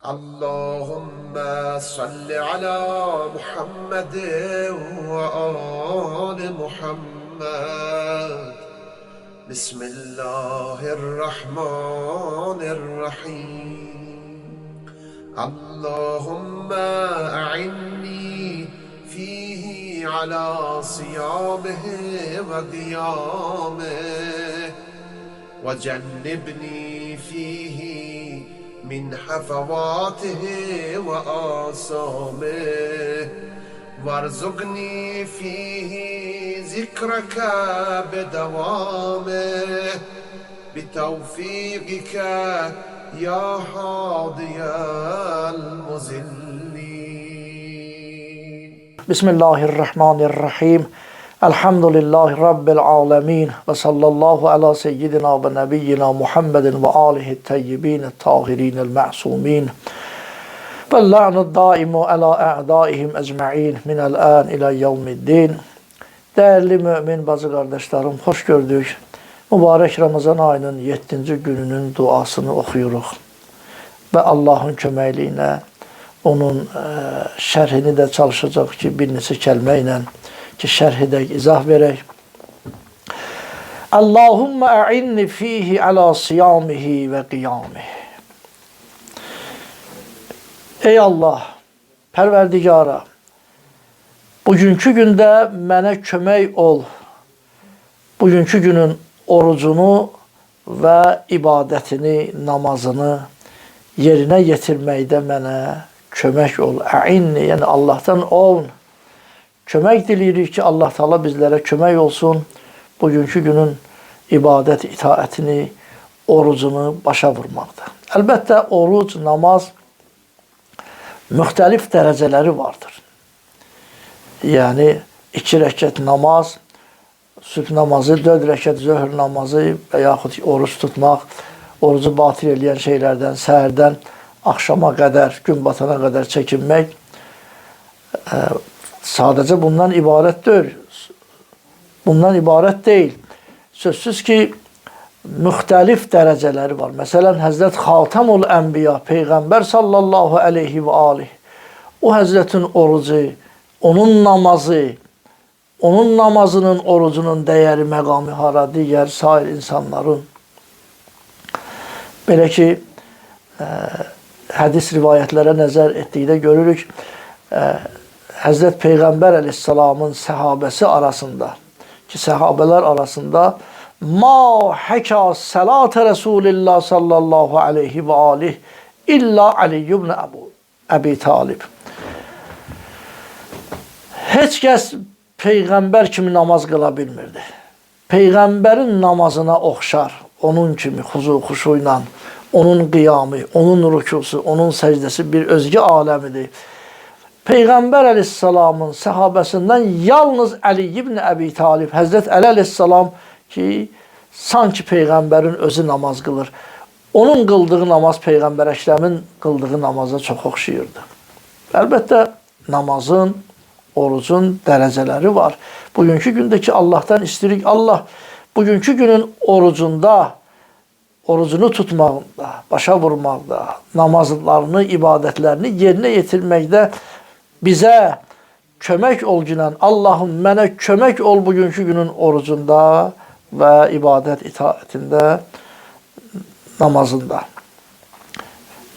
اللهم صل على محمد وآل محمد. بسم الله الرحمن الرحيم. اللهم أعني فيه على صيامه وقيامه، وجنبني فيه من حفواته وآثامه، وارزقني فيه ذكرك بدوامه بتوفيقك يا هادي المذلين. بسم الله الرحمن الرحيم. Elhamdülillahi Rabbil alemin. Ve sallallahu ala seyyidina ve nebiyyina Muhammedin ve alihi teyyibin tahirinil ma'sumin. Ve la'nu daimu ala a'daihim ecma'in minel an ila yevmiddin. Değerli mümin bazı kardeşlerim, hoş gördük. Mübarek Ramazan ayının 7. gününün duasını okuyoruz. Ve Allah'ın köməkliğine onun şerhini de çalışacak ki bir neçə kəlmə ki şerh edək, izah verək. Allahümme a'inni fihi ala siyamihi ve qiyamihi. Ey Allah, Pərverdigara, bugünkü gündə mənə kömək ol. Bugünkü günün orucunu və ibadətini, namazını yerinə yetirməkdə mənə kömək ol. A'inni, yəni Allah'tan ol. Kömək diləyirik ki, Allah Teala bizlərə kömək olsun. Bugünkü günün ibadət, itaətini, orucunu başa vurmaqda. Əlbəttə, oruc, namaz müxtəlif dərəcələri vardır. Yəni, 2 rəkət namaz, sübh namazı, 4 rəkət zöhr namazı və yaxud oruc tutmaq, orucu batil eləyən şeylərdən, səhərdən axşama qədər, gün batana qədər çəkinmək, sadəcə bundan ibarət deyil. Bundan ibarət deyil. Sözsüz ki, müxtəlif dərəcələri var. Məsələn, Həzrət Xatamul Ənbiya, Peyğəmbər sallallahu aleyhi və aleyh, o Həzrətin orucu, onun namazı, onun namazının, orucunun dəyəri, məqamı hara, digər sair insanların. Belə ki, hədis rivayətlərə nəzər etdikdə görürük, Həzrət Peyğəmbər əleyhissalamın səhabəsi arasında ki, səhabələr arasında ma həka sələtə Rasulillah sallallahu aleyhi və aleyh illa Ali ibn Əbi Talib. Heç kəs Peyğəmbər kimi namaz qıla bilmirdi. Peyğəmbərin namazına oxşar, onun kimi xuşu ilə, onun qiyamı, onun rükusu, onun səcdəsi bir özgə aləmidir. Peyğəmbər əleyhissalamın səhabəsindən yalnız Ali ibn Əbi Talib, Həzrət Əli əleyhissalam ki, sanki Peyğəmbərin özü namaz qılır. Onun qıldığı namaz Peyğəmbər Əkrəmin qıldığı namaza çox oxşayırdı. Əlbəttə, namazın, orucun dərəcələri var. Bugünkü gündəki Allah'tan istirik. Allah bugünkü günün orucunda, orucunu tutmaqda, başa vurmaqda, namazlarını, ibadətlərini yerinə yetirməkdə bizə kömək ol günən. Allahım, mənə kömək ol bugünkü günün orucunda və ibadət itaətində, namazında.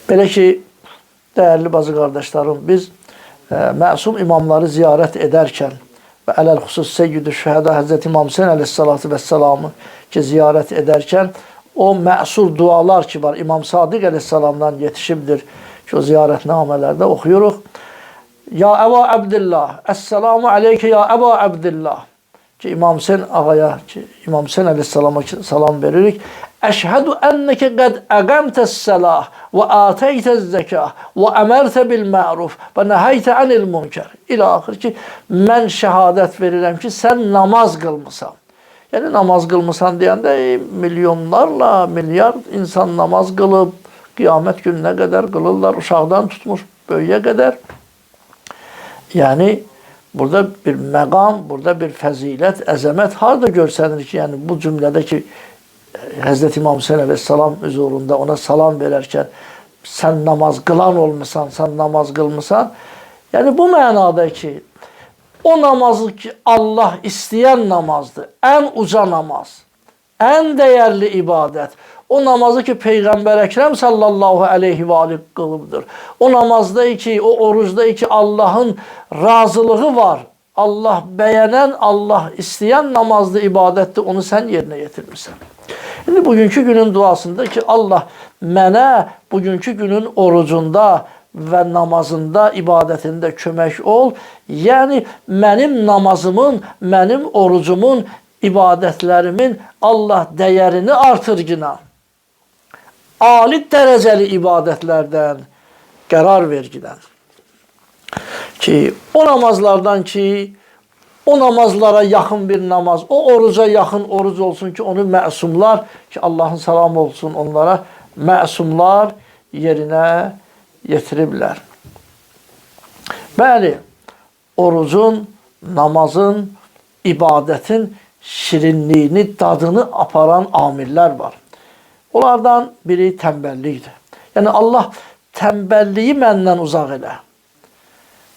Belə ki, dəyərli bazı qardaşlarım, biz məsum imamları ziyarət edərkən və ələl xüsus Seyyid-i Şühədə Həzrət İmam Hüseyn əleyhissalatu vəssalamı ki, ziyarət edərkən o məsur dualar ki var, İmam Sadiq əleyhissalamdan yetişibdir ki, o ziyarətnamələrdə oxuyuruq. Ya Əba Əbdillah, Əsselamu aleyke ya Əba Əbdillah ki, İmam Hüseyn ağaya, ki, İmam Hüseyn əleyhissalama salam veririk. Əşhədü enneke qəd əqəmtəs-səlah və ətəytəz-zəkah və əmərtə bil-məruf və nəhəytə anil münkər. İlə axır ki, mən şəhadət verirəm ki, sən namaz qılmısan. Yəni, namaz qılmısan deyəndə milyonlarla, milyard insan namaz qılıb, qiyamət gününə qədər qılırlar, uşaqdan tutmuş böyüyə qədər. Yəni, burada bir məqam, burada bir fəzilət, əzəmət harada görsənir ki, yəni bu cümlədə ki, Həzrət İmam Hüseyn əleyhissalam huzurunda ona salam verərkən Sən namaz qılan olmusan, sən namaz qılmısan. Yəni bu mənada ki, o namazı ki Allah istəyən namazdır. Ən uca namaz, ən dəyərli ibadət. O namazı ki Peyğəmbər Əkrəm sallallahu aleyhi və aleyhi qılıbdır. O namazda ki, o orucda ki Allahın razılığı var. Allah bəyənən, Allah istəyən namazdır, ibadətdir. Onu sən yerinə yetirmirsən. İndi bugünkü günün duasında ki Allah mənə bugünkü günün orucunda və namazında, ibadətində kömək ol. Yəni mənim namazımın, mənim orucumun, ibadətlərimin Allah dəyərini artırgına. Ali dərəcəli ibadətlərdən qərar vergilən. Ki o namazlardan ki o namazlara yaxın bir namaz, o oruca yaxın oruc olsun ki onu məsumlar, ki Allahın salamı olsun onlara, məsumlar yerinə yetiriblər. Bəli, orucun, namazın, ibadətin şirinliyini, dadını aparan amillər var. Onlardan biri tənbəllikdir. Yəni Allah tənbəlliyi məndən uzaq elə.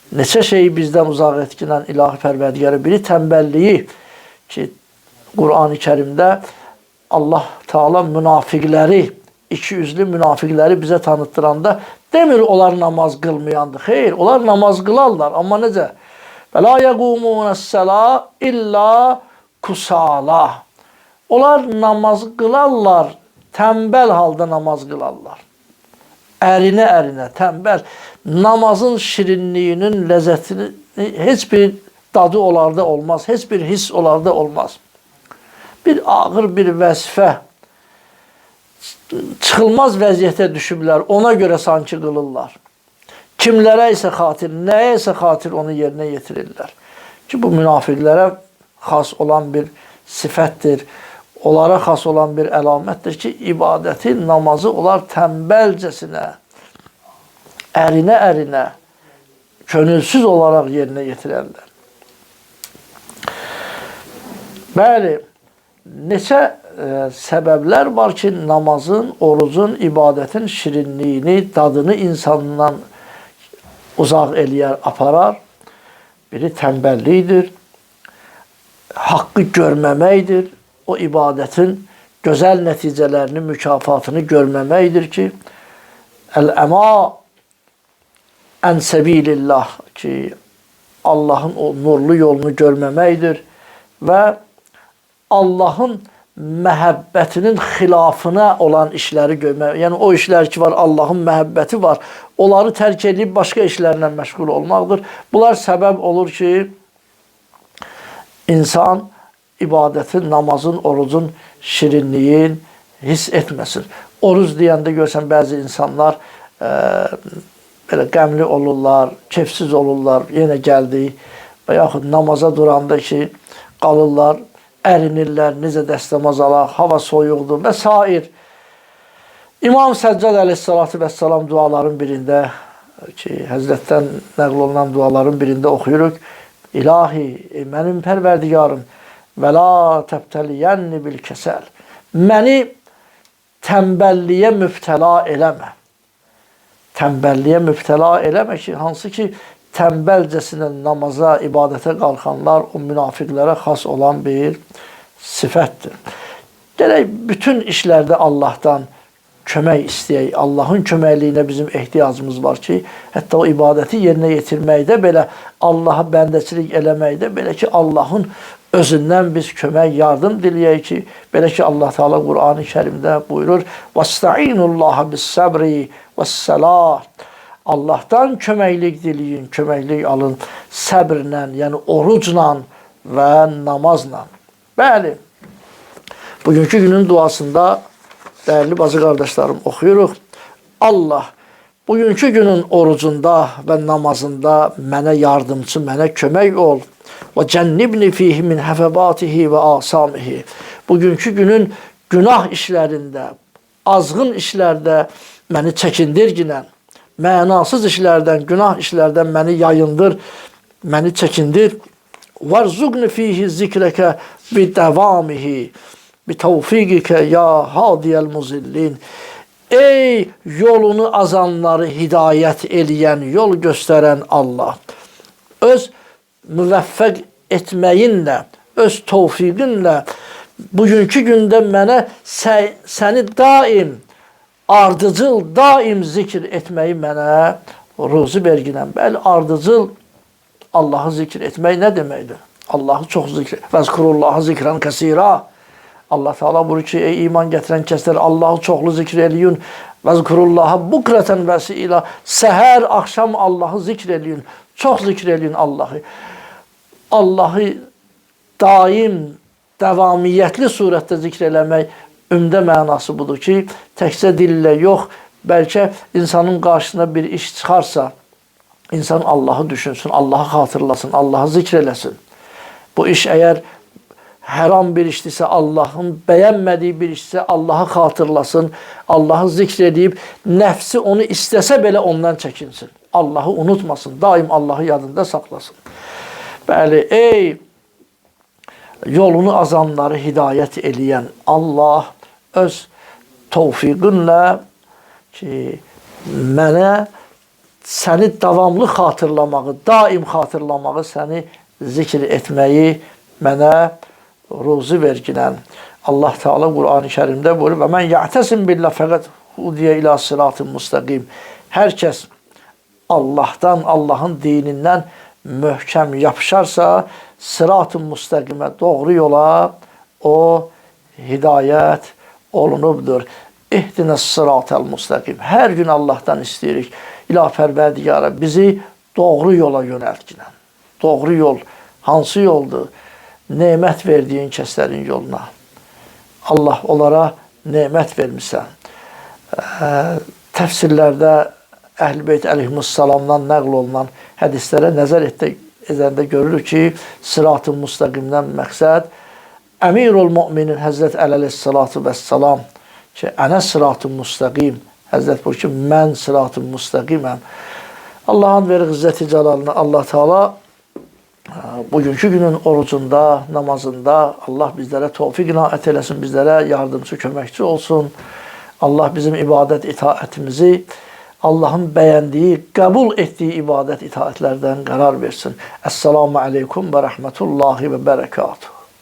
Neçə şeyi bizdən uzaq etkinən ilahi pərverdigara. Biri tənbəlliyi ki Qur'an-ı Kərimdə Allah Teala münafiqləri, ikiyüzlü münafiqləri bizə tanıttıranda demir onlar namaz qılmayandır. Xeyr, onlar namaz qılarlar. Amma necə? Və la yəqumunəs-səla illa kusala. Onlar namaz qılarlar, tənbəl halda namaz qılarlar. Ərinə, tənbəl. Namazın şirinliyinin, ləzzətini heç bir dadı onlarda olmaz, heç bir his onlarda olmaz. Bir ağır bir vəzifə, çıxılmaz vəziyyətə düşüblər, ona görə sanki qılırlar. Kimlərə isə xatir, nəyə isə xatir onu yerinə yetirirlər. Ki bu münafiqlərə xas olan bir sifətdir, onlara xas olan bir əlamətdir ki, ibadəti, namazı onlar tənbəlcəsinə, ərinə, könülsüz olaraq yerinə yetirərlər. Bəli, neçə səbəblər var ki, namazın, orucun, ibadətin şirinliyini, dadını insandan uzaq eləyər, aparar. Biri tənbəllikdir, haqqı görməməkdir, o ibadətin gözəl nəticələrini, mükafatını görməməkdir ki, əl-əma ən səbilillah ki, Allahın o nurlu yolunu görməməkdir və Allahın məhəbbətinin xilafına olan işləri görmək. Yəni o işlər ki var, Allahın məhəbbəti var, onları tərk edib başqa işlərlə məşğul olmaqdır. Bunlar səbəb olur ki, insan ibadətin, namazın, orucun şirinliyin hiss etməsin. Oruc deyəndə görsən bəzi insanlar belə qəmli olurlar, kefsiz olurlar, yenə gəldik və yaxud namaza duranda ki, qalırlar, ərinirlər, necə dəstəmaz alaq, hava soyuqdur və s. İmam Səccad əleyhissalatu vəssalam duaların birində ki, Həzrətdən nəql olunan duaların birində oxuyuruq. İlahi, mənim pərverdigarım, və la təbtəliyənni bil kəsəl. Məni tənbəlliyə mübtəla eləmə. Tənbəlliyə mübtəla eləmə ki, hansı ki, tənbəlcəsinə namaza, ibadətə qalxanlar o münafiqlərə xas olan bir sifətdir. Gələk, bütün işlərdə Allahdan kömək istəyək. Allahın köməkliyinə bizim ehtiyacımız var ki, hətta o ibadəti yerinə yetirməkdə belə, Allaha bəndəçilik eləməkdə belə ki, Allahın özündən biz kömək, yardım diləyək ki, belə ki, Allah Teala Qur'an-ı Kərimdə buyurur, وَاسْتَعِينُ بِالسَّبْرِ وَالسَّلَاةِ Allahdan köməklik diləyin, köməklik alın səbrlə, yəni orucla və namazla. Bəli, bugünkü günün duasında dəyərli bacı qardaşlarım oxuyuruq. Allah bugünkü günün orucunda və namazında mənə yardımcı, mənə kömək ol. Və cənnibni fihi min həfəbatihi və asamihi. Bugünkü günün günah işlərində, azğın işlərdə məni çəkindirginən, mənasız işlərdən, günah işlərdən məni yayındır, məni çəkindir. Vərzuqni fihi zikrəkə bi dəvamihi, bi təvfiqikə ya hadiyəl muzillin. Ey yolunu azanları hidayət eləyən, yol göstərən Allah. Öz müvəffəq etməyinlə, öz tövfiqinlə bugünkü gündə mənə səni daim, ardıcıl, daim zikr etməyi mənə ruzi verginən. Bəli, ardıcıl Allahı zikr etmək nə deməkdir? Allahı çox zikr. Vəzkurullaha zikran kəsira. Allah Teala buyurur ki, ey iman gətirən kəslər Allahı çoxlu zikr eləyin. Vəzkurullaha bukratan və asila. Səhər, axşam Allahı zikr eləyin. Çox zikr eləyin Allahı. Allahı daim, davamiyyətli surətdə zikr eləmək ümdə mənası budur ki, təkcə dillə yox, bəlkə insanın qarşısına bir iş çıxarsa, insan Allahı düşünsün, Allahı xatırlasın, Allahı zikr eləsin. Bu iş əgər haram bir işdirsə, Allahın bəyənmədiyi bir işdirsə, Allahı xatırlasın, Allahı zikr edib, nəfsi onu istəsə belə ondan çəkinsin. Allahı unutmasın, daim Allahı yadında saxlasın. Bəli, ey yolunu azanları hidayət eləyən Allah öz tövfiqinlə ki, mənə səni davamlı xatırlamağı, daim xatırlamağı, səni zikr etməyi mənə ruzi verginən. Allah Teala Qur'an-ı Kərimdə buyurur və mən ya'təsim billah fəqət hudiyə ilə sıratın müstəqim. Hər kəs Allahdan, Allahın dinindən möhkəm yapışarsa, sırat-ı müstəqimə, doğru yola o hidayət olunubdur. İhdinəs sırat-əl müstəqim. Hər gün Allahdan istəyirik. İlah Pərverdigara bizi doğru yola yönəltginən. Doğru yol hansı yoldur? Nemət verdiyin kəslərin yoluna. Allah onlara nemət vermişsən. Təfsirlərdə Əhl-i Beyt əleyhissalamdan nəql olunan hədislərə nəzər edəndə görürük ki, sırat-ı müstəqimdən məqsəd Əmirul Müminin Həzrət Əli əleyhissalatu vəssalam ki, ənə sırat-ı müstəqim. Həzrət buyur ki, mən sırat-ı müstəqiməm. Allahın verir izzəti cəlalını Allah Teala bugünkü günün orucunda, namazında Allah bizlərə tövfiq inayət eləsin, bizlərə yardımcı, köməkçi olsun. Allah bizim ibadət itaətimizi Allahın bəyəndiyi, qəbul etdiyi ibadət itaətlərdən qərar versin. Əssalamu aleykum və rəhmətullahi və bərəkatuhu.